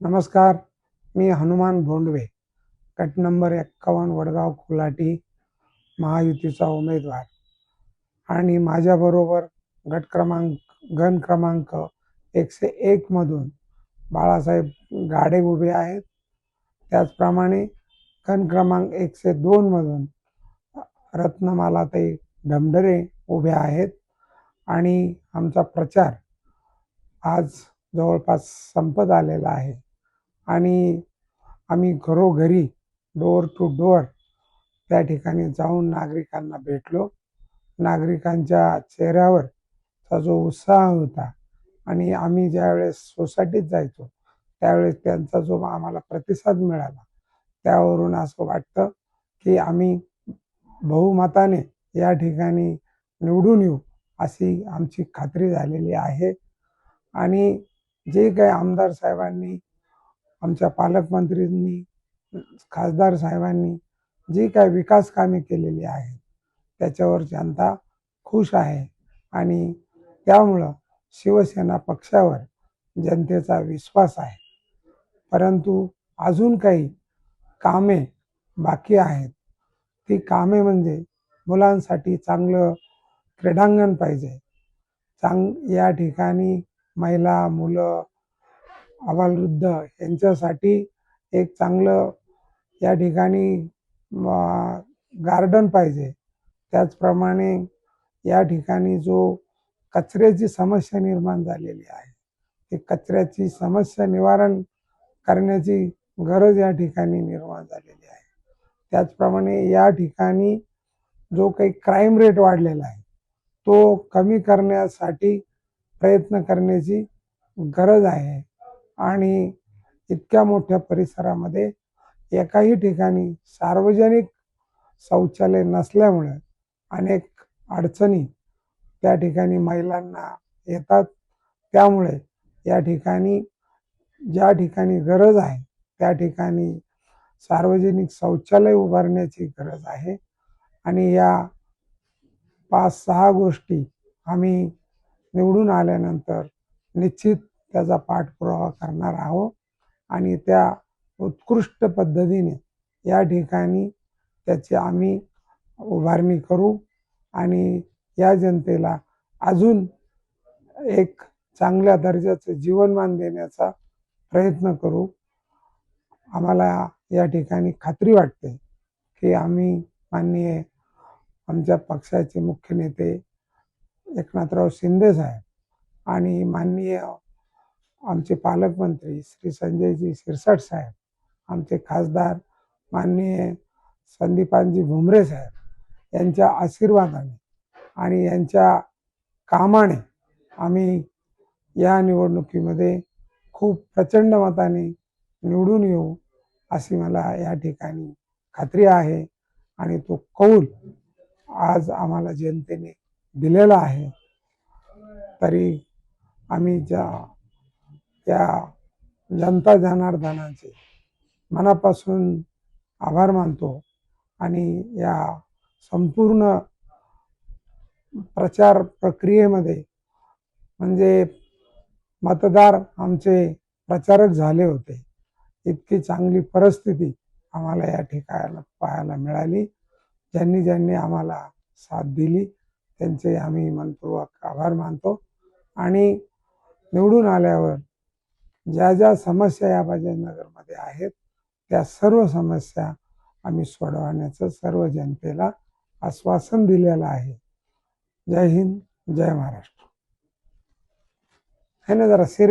नमस्कार, मी हनुमान भोंडवे, गट नंबर 51 वडगाव कोल्हाटी महायुतीचा उमेदवार आणि माझ्याबरोबर गण क्रमांक 101 मधून बाळासाहेब गाडे उभे आहेत. त्याचप्रमाणे गण क्रमांक 102 मधून रत्नमालाताई ढमढरे उभे आहेत आणि आमचा प्रचार आज जवळपास संपत आलेला आहे आणि आम्ही घरोघरी डोअर टू डोअर त्या ठिकाणी जाऊन नागरिकांना भेटलो. नागरिकांच्या चेहऱ्यावरचा जो उत्साह होता आणि आम्ही ज्यावेळेस सोसायटीत जायचो त्यावेळेस त्यांचा जो आम्हाला प्रतिसाद मिळाला त्यावरून असं वाटतं की आम्ही बहुमताने या ठिकाणी निवडून येऊ अशी आमची खात्री झालेली आहे. आणि जे काही आमदार साहेबांनी, आमच्या पालकमंत्रींनी, खासदार साहेबांनी जी काही विकास कामे केलेली आहेत त्याच्यावर जनता खुश आहे आणि त्यामुळं शिवसेना पक्षावर जनतेचा विश्वास आहे. परंतु अजून काही कामे बाकी आहेत. ती कामे म्हणजे मुलांसाठी चांगलं क्रीडांगण पाहिजे. या ठिकाणी महिला, मुलं, अबालवृद्ध यांच्यासाठी एक चांगलं या ठिकाणी गार्डन पाहिजे. त्याचप्रमाणे या ठिकाणी जो कचऱ्याची समस्या निर्माण झालेली आहे ती कचऱ्याची समस्या निवारण करण्याची गरज या ठिकाणी निर्माण झालेली आहे. त्याचप्रमाणे या ठिकाणी जो काही क्राईम रेट वाढलेला आहे तो कमी करण्यासाठी प्रयत्न करण्याची गरज आहे. आणि इतक्या मोठ्या परिसरामध्ये एकाही ठिकाणी सार्वजनिक शौचालय नसल्यामुळे अनेक अडचणी त्या ठिकाणी महिलांना येतात. त्यामुळे या ठिकाणी ज्या ठिकाणी गरज आहे त्या ठिकाणी सार्वजनिक शौचालय उभारण्याची गरज आहे. आणि या 5-6 गोष्टी आम्ही निवडून आल्यानंतर निश्चित त्याचा पाठपुरावा करणार आहोत आणि त्या उत्कृष्ट पद्धतीने या ठिकाणी त्याची आम्ही उभारणी करू आणि या जनतेला अजून एक चांगल्या दर्जाचं जीवनमान देण्याचा प्रयत्न करू. आम्हाला या ठिकाणी खात्री वाटते की आम्ही माननीय आमच्या पक्षाचे मुख्य नेते एकनाथराव शिंदे साहेब आणि माननीय आमचे पालकमंत्री श्री संजयजी शिरसाट साहेब, आमचे खासदार माननीय संदीपानजी भुमरे साहेब यांच्या आशीर्वादाने आणि यांच्या कामाने आम्ही या निवडणुकीमध्ये खूप प्रचंड मताने निवडून येऊ अशी मला या ठिकाणी खात्री आहे. आणि तो कौल आज आम्हाला जनतेने दिलेला आहे. तरी आम्ही त्या जनता जनार्दनाचे मनापासून आभार मानतो आणि या संपूर्ण प्रचार प्रक्रियेमध्ये म्हणजे मतदार आमचे प्रचारक झाले होते. इतकी चांगली परिस्थिती आम्हाला या ठिकाणी पाहायला मिळाली. ज्यांनी ज्यांनी आम्हाला साथ दिली त्यांचे आम्ही मनपूर्वक आभार मानतो. आणि निवडून आल्यावर ज्या ज्या समस्या या बाजीनगरमध्ये आहेत त्या सर्व समस्या आम्ही सोडवण्याचं सर्व जनतेला आश्वासन दिलेलं आहे. जय हिंद, जय महाराष्ट्र. है ना, जरा सिरियस